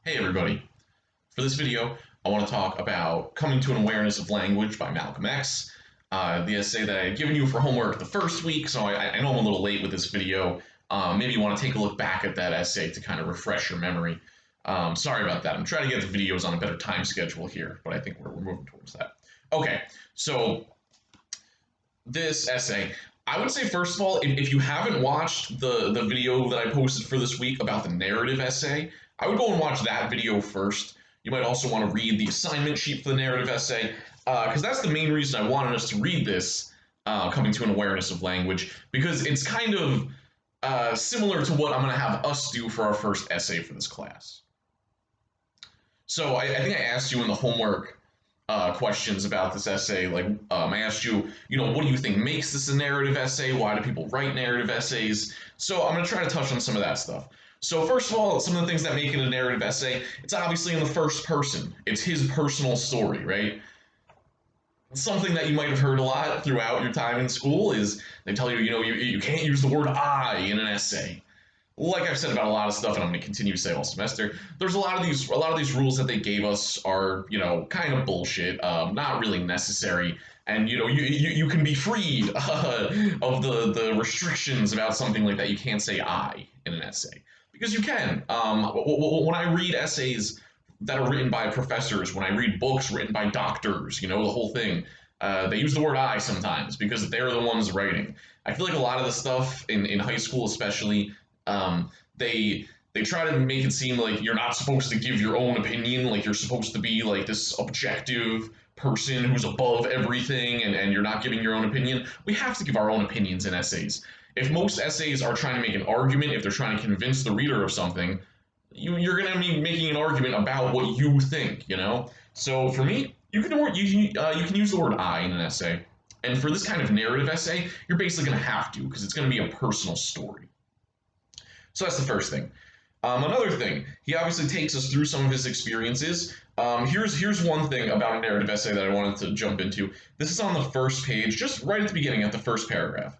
Hey everybody. For this video, I want to talk about Coming to an Awareness of Language by Malcolm X, the essay that I had given you for homework the first week, so I know I'm a little late with this video. Maybe you want to take a look back at that essay to kind of refresh your memory. Sorry about that. I'm trying to get the videos on a better time schedule here, but I think we're moving towards that. Okay, so this essay, I would say first of all, if you haven't watched the video that I posted for this week about the narrative essay, I would go and watch that video first. You might also want to read the assignment sheet for the narrative essay, because that's the main reason I wanted us to read this, Coming to an Awareness of Language, because it's kind of similar to what I'm going to have us do for our first essay for this class. So I think I asked you in the homework questions about this essay. Like, I asked you, what do you think makes this a narrative essay? Why do people write narrative essays? So I'm going to try to touch on some of that stuff. So first of all, some of the things that make it a narrative essay, it's obviously in the first person. It's his personal story, right? Something that you might have heard a lot throughout your time in school is they tell you, you can't use the word I in an essay. Like I've said about a lot of stuff, and I'm going to continue to say all semester, there's a lot of these rules that they gave us are, kind of bullshit, not really necessary, and you can be freed of the restrictions about something like that. You can't say I in an essay because you can. When I read essays that are written by professors, when I read books written by doctors, the whole thing. They use the word I sometimes because they're the ones writing. I feel like a lot of the stuff in high school, especially, they try to make it seem like you're not supposed to give your own opinion, like you're supposed to be like this objective person who's above everything, and you're not giving your own opinion. We have to give our own opinions in essays. If most essays are trying to make an argument, if they're trying to convince the reader of something, you're going to be making an argument about what you think. So for me, you can use the word I in an essay, and for this kind of narrative essay, you're basically going to have to because it's going to be a personal story. So that's the first thing. Another thing, he obviously takes us through some of his experiences. Here's one thing about a narrative essay that I wanted to jump into. This is on the first page, just right at the beginning, at the first paragraph.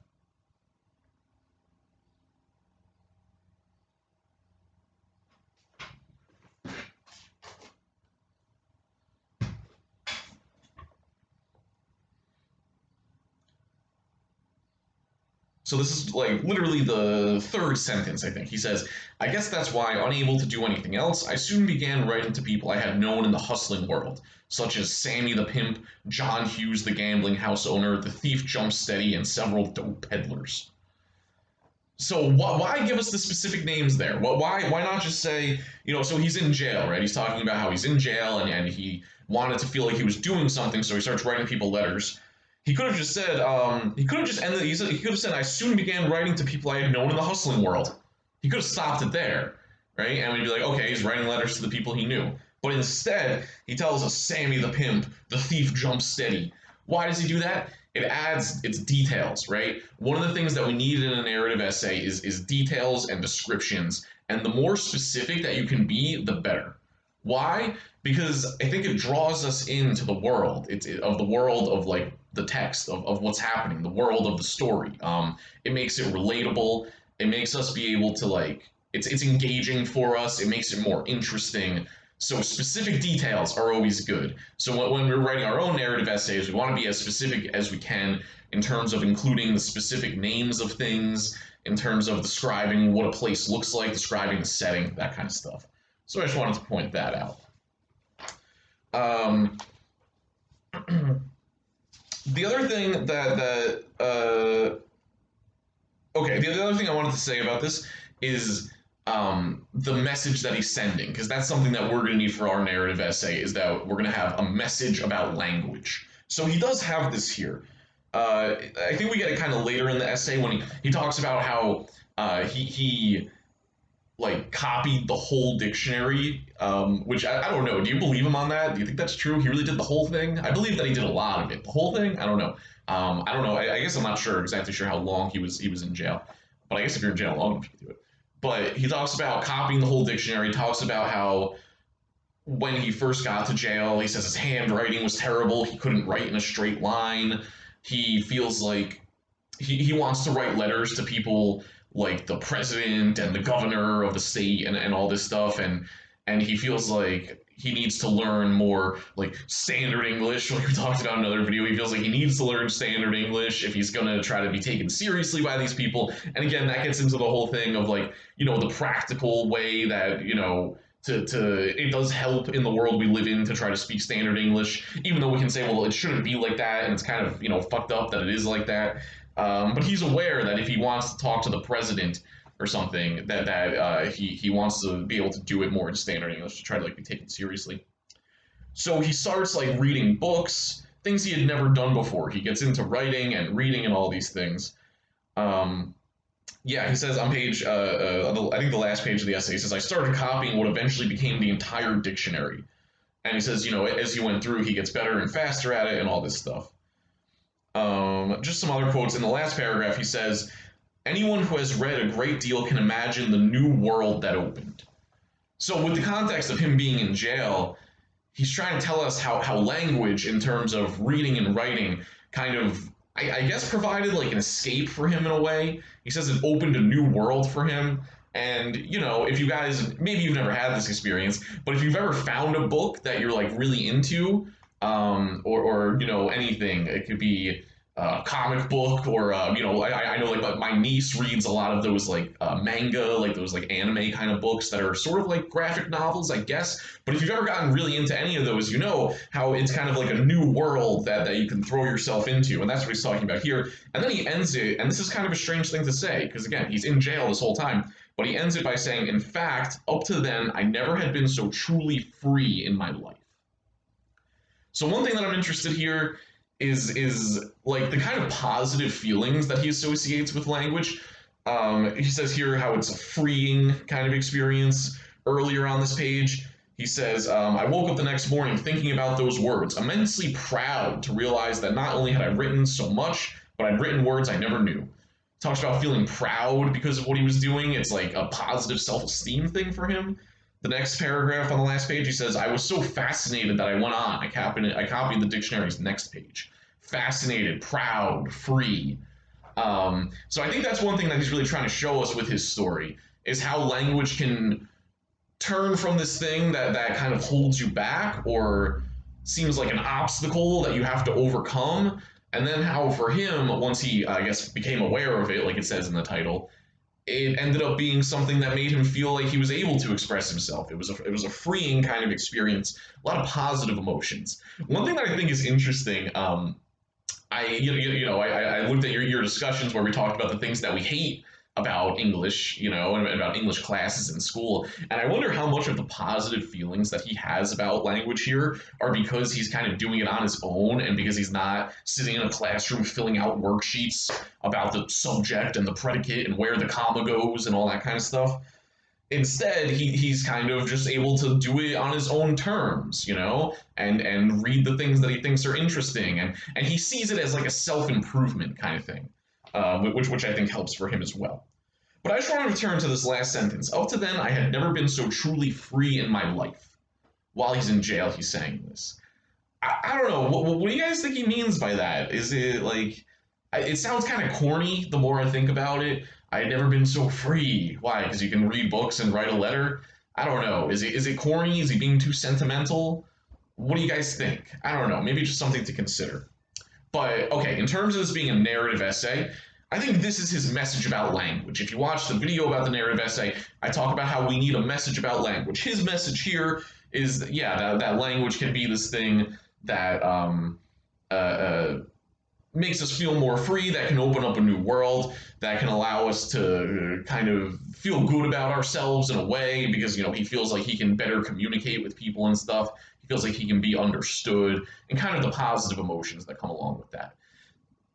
So this is like literally the third sentence, I think. He says, I guess that's why, unable to do anything else, I soon began writing to people I had known in the hustling world, such as Sammy the pimp, John Hughes the gambling house owner, the thief Jumpsteady, and several dope peddlers. So why give us the specific names there? Why not just say, so he's in jail, right? He's talking about how he's in jail and he wanted to feel like he was doing something, so he starts writing people letters. He could have just said, he could have just ended, he could have said, I soon began writing to people I had known in the hustling world. He could have stopped it there, right? And we'd be like, okay, he's writing letters to the people he knew. But instead, he tells us Sammy the pimp, the thief Jumpsteady. Why does he do that? It adds its details, right? One of the things that we need in a narrative essay is details and descriptions. And the more specific that you can be, the better. Why? Because I think it draws us into the world. Of the world of like the text of what's happening, the world of the story. It makes it relatable. It makes us be able to like it's engaging for us. It makes it more interesting. So specific details are always good. So when we're writing our own narrative essays, we want to be as specific as we can in terms of including the specific names of things, in terms of describing what a place looks like, describing the setting, that kind of stuff. So I just wanted to point that out. The other thing the other thing I wanted to say about this is the message that he's sending, because that's something that we're going to need for our narrative essay, is that we're going to have a message about language. So he does have this here. I think we get it kind of later in the essay when he talks about how he like copied the whole dictionary, which I don't know. Do you believe him on that? Do you think that's true? He really did the whole thing? I believe that he did a lot of it. The whole thing? I don't know. I don't know. I guess I'm not exactly sure how long he was in jail. But I guess if you're in jail long enough, you can do it. But he talks about copying the whole dictionary. He talks about how when he first got to jail, he says his handwriting was terrible. He couldn't write in a straight line. He feels like he wants to write letters to people like the president and the governor of the state and all this stuff. And and he feels like he needs to learn more like standard English, like we talked about in another video. He feels like he needs to learn standard English if he's gonna try to be taken seriously by these people. And again, that gets into the whole thing of like, the practical way that, to it does help in the world we live in to try to speak standard English, even though we can say, well, it shouldn't be like that, and it's kind of, fucked up that it is like that. But he's aware that if he wants to talk to the president or something, that he wants to be able to do it more in standard English to try to like be taken seriously. So he starts like reading books, things he had never done before. He gets into writing and reading and all these things. Um, yeah, he says on page, I think the last page of the essay, he says, I started copying what eventually became the entire dictionary. And he says, as he went through, he gets better and faster at it and all this stuff. Just some other quotes. In the last paragraph, he says, anyone who has read a great deal can imagine the new world that opened. So with the context of him being in jail, he's trying to tell us how language, in terms of reading and writing, kind of, I guess, provided like an escape for him in a way. He says it opened a new world for him. And, if you guys, maybe you've never had this experience, but if you've ever found a book that you're like really into, or anything, it could be a comic book, or I know like my niece reads a lot of those like manga, like those like anime kind of books that are sort of like graphic novels, I guess. But if you've ever gotten really into any of those, you know how it's kind of like a new world that you can throw yourself into, and that's what he's talking about here. And then he ends it, and this is kind of a strange thing to say because again, he's in jail this whole time. But he ends it by saying, in fact, up to then, I never had been so truly free in my life. So one thing that I'm interested here is like the kind of positive feelings that he associates with language. He says here how it's a freeing kind of experience. Earlier on this page, he says, I woke up the next morning thinking about those words, immensely proud to realize that not only had I written so much, but I'd written words I never knew. Talks about feeling proud because of what he was doing. It's like a positive self-esteem thing for him. The next paragraph on the last page, he says, I was so fascinated that I went on. I copied the dictionary's next page. Fascinated, proud, free. So I think that's one thing that he's really trying to show us with his story, is how language can turn from this thing that kind of holds you back or seems like an obstacle that you have to overcome. And then how for him, once he, I guess, became aware of it, like it says in the title, it ended up being something that made him feel like he was able to express himself. It was a freeing kind of experience, a lot of positive emotions. One thing that I think is interesting, I looked at your discussions where we talked about the things that we hate about English, and about English classes in school. And I wonder how much of the positive feelings that he has about language here are because he's kind of doing it on his own and because he's not sitting in a classroom filling out worksheets about the subject and the predicate and where the comma goes and all that kind of stuff. Instead, he's kind of just able to do it on his own terms, and read the things that he thinks are interesting. And he sees it as like a self-improvement kind of thing. Which I think helps for him as well. But I just want to return to this last sentence. Up to then, I had never been so truly free in my life. While he's in jail, he's saying this. I don't know. What do you guys think he means by that? Is it like... It sounds kind of corny the more I think about it. I had never been so free. Why? Because you can read books and write a letter? I don't know. Is it corny? Is he being too sentimental? What do you guys think? I don't know. Maybe just something to consider. But, okay, in terms of this being a narrative essay, I think this is his message about language. If you watch the video about the narrative essay, I talk about how we need a message about language. His message here is, yeah, that language can be this thing that makes us feel more free, that can open up a new world, that can allow us to kind of feel good about ourselves in a way because, he feels like he can better communicate with people and stuff. He feels like he can be understood and kind of the positive emotions that come along with that.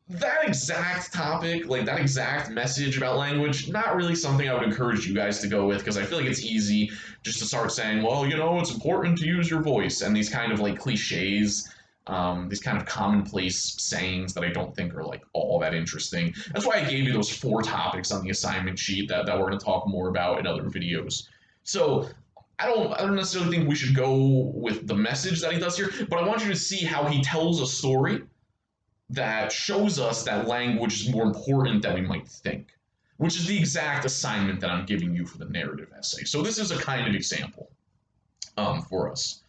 That exact topic, like that exact message about language, not really something I would encourage you guys to go with because I feel like it's easy just to start saying, well, it's important to use your voice and these kind of like cliches. These kind of commonplace sayings that I don't think are like all that interesting. That's why I gave you those 4 topics on the assignment sheet that we're going to talk more about in other videos. So I don't necessarily think we should go with the message that he does here, but I want you to see how he tells a story that shows us that language is more important than we might think, which is the exact assignment that I'm giving you for the narrative essay. So this is a kind of example. for us.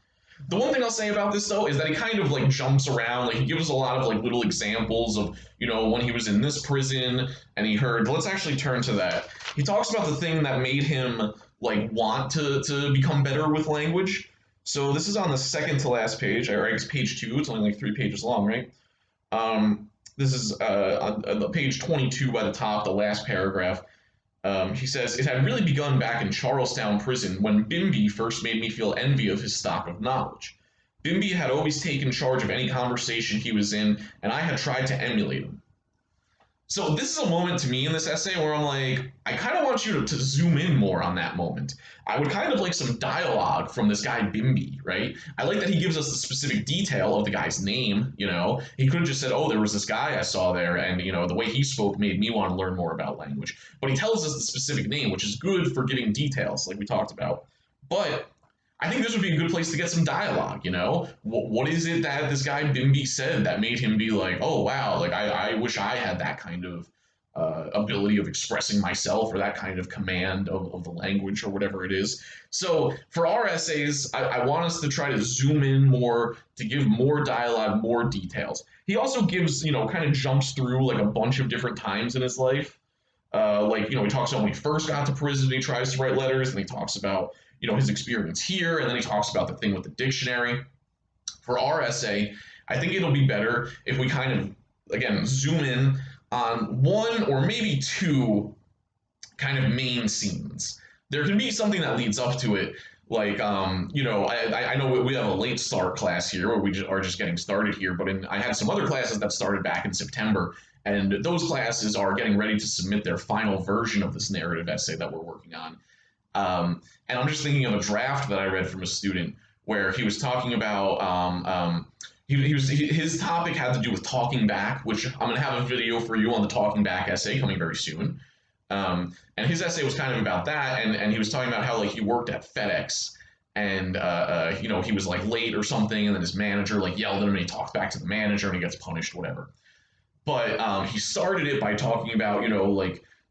The one thing I'll say about this though is that he kind of like jumps around. Like he gives us a lot of like little examples of, when he was in this prison and he heard. Let's actually turn to that. He talks about the thing that made him like want to become better with language. So this is on the second to last page, or I guess page 2. It's only like 3 pages long, right? This is on page 22 by the top, the last paragraph. He says, "It had really begun back in Charlestown prison when Bimby first made me feel envy of his stock of knowledge. Bimby had always taken charge of any conversation he was in, and I had tried to emulate him." So this is a moment to me in this essay where I'm like, I kind of want you to zoom in more on that moment. I would kind of like some dialogue from this guy Bimby, right? I like that he gives us the specific detail of the guy's name, He could have just said, oh, there was this guy I saw there, and, the way he spoke made me want to learn more about language. But he tells us the specific name, which is good for giving details, like we talked about. But I think this would be a good place to get some dialogue, What is it that this guy Bimby said that made him be like, oh, wow, like I wish I had that kind of ability of expressing myself or that kind of command of the language or whatever it is. So for our essays, I want us to try to zoom in more, to give more dialogue, more details. He also gives, kind of jumps through like a bunch of different times in his life. He talks about when he first got to prison, he tries to write letters, and he talks about, his experience here, and then he talks about the thing with the dictionary. For our essay, I think it'll be better if we kind of, again, zoom in on one or maybe two kind of main scenes. There can be something that leads up to it, like, I know we have a late start class here where we are just getting started here, but I had some other classes that started back in September, and those classes are getting ready to submit their final version of this narrative essay that we're working on. And I'm just thinking of a draft that I read from a student where he was talking about his topic had to do with talking back, which I'm going to have a video for you on the talking back essay coming very soon. And his essay was kind of about that, and he was talking about how like he worked at FedEx, and he was like late or something, and then his manager like yelled at him, and he talked back to the manager, and he gets punished, whatever. But he started it by talking about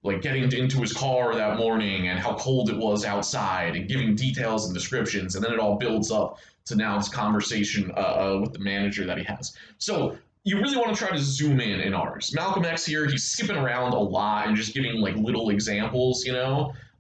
like getting into his car that morning and how cold it was outside and giving details and descriptions, and then it all builds up to now this conversation with the manager that he has. So you really want to try to zoom in ours. Malcolm X here, he's skipping around a lot and just giving like little examples,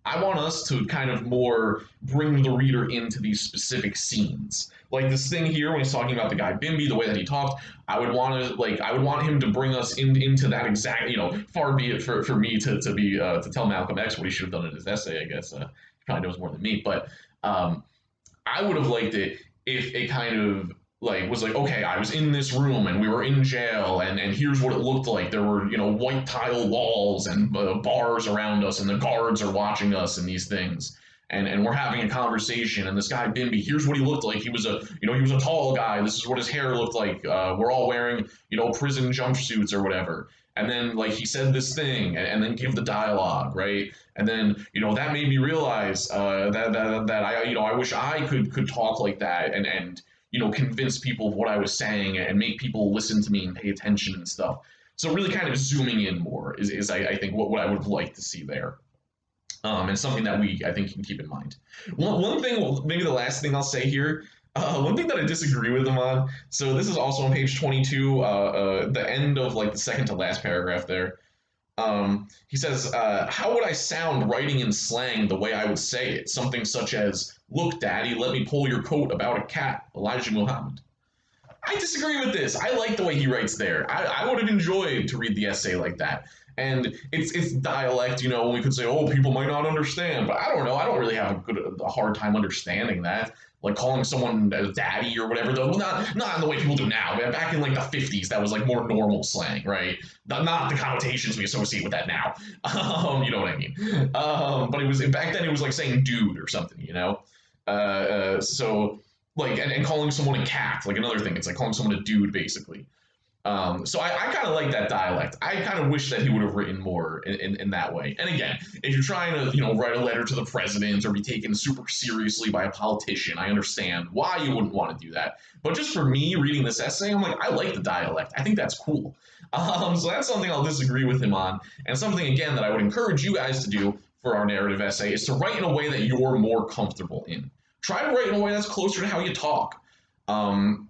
I want us to kind of more bring the reader into these specific scenes. Like this thing here when he's talking about the guy Bimby, the way that he talked, I would want him to bring us into that exact, far be it for me to be to tell Malcolm X what he should have done in his essay, I guess. He probably knows more than me, but I would have liked it if it kind of like was like, okay, I was in this room and we were in jail, and here's what it looked like. There were white tile walls and bars around us, and the guards are watching us and these things, and we're having a conversation, and this guy Bimby, here's what he looked like. He was a tall guy. This is what his hair looked like. We're all wearing prison jumpsuits or whatever. And then like he said this thing, and then give the dialogue, right? And then that made me realize that I wish I could talk like that and convince people of what I was saying and make people listen to me and pay attention and stuff. So really kind of zooming in more is I think what I would like to see there. And something that I think can keep in mind. One thing, maybe the last thing I'll say here, one thing that I disagree with him on, so this is also on page 22, the end of like the second to last paragraph there. He says, how would I sound writing in slang the way I would say it? Something such as, look, Daddy, let me pull your coat about a cat, Elijah Muhammad. I disagree with this. I like the way he writes there. I would have enjoyed to read the essay like that. And it's dialect, when we could say, oh, people might not understand. But I don't know. I don't really have a hard time understanding that. Like calling someone daddy or whatever, though, not in the way people do now. Back in like the 50s, that was like more normal slang, right? Not the connotations we associate with that now. You know what I mean? But it was back then. It was like saying dude or something, So like and calling someone a cat, like another thing. It's like calling someone a dude, basically. So I kind of like that dialect. I kind of wish that he would have written more in that way. And again, if you're trying to write a letter to the president or be taken super seriously by a politician, I understand why you wouldn't want to do that. But just for me reading this essay, I'm like, I like the dialect. I think that's cool. So that's something I'll disagree with him on, and something again that I would encourage you guys to do for our narrative essay is to write in a way that you're more comfortable in. try to write in a way that's closer to how you talk. Um,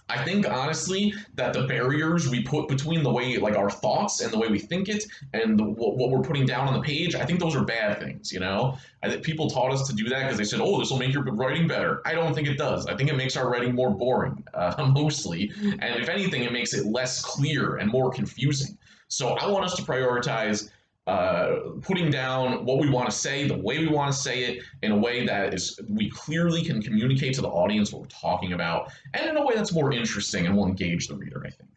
I think honestly that the barriers we put between the way like our thoughts and the way we think it and what we're putting down on the page, I think those are bad things. You know, I think people taught us to do that because they said, "Oh, this will make your writing better." I don't think it does. I think it makes our writing more boring, mostly, and if anything, it makes it less clear and more confusing. So I want us to prioritize putting down what we want to say, the way we want to say it, in a way that is we clearly can communicate to the audience what we're talking about, and in a way that's more interesting and will engage the reader, I think.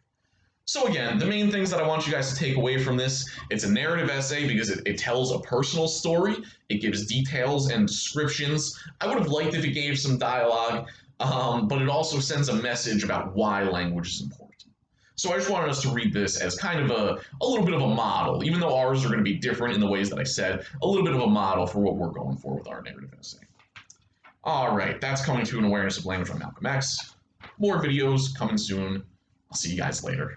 So again, the main things that I want you guys to take away from this, it's a narrative essay because it tells a personal story, it gives details and descriptions. I would have liked if it gave some dialogue, but it also sends a message about why language is important. So I just wanted us to read this as kind of a little bit of a model, even though ours are going to be different in the ways that I said, a little bit of a model for what we're going for with our narrative essay. All right, that's Coming to an Awareness of Language by Malcolm X. More videos coming soon. I'll see you guys later.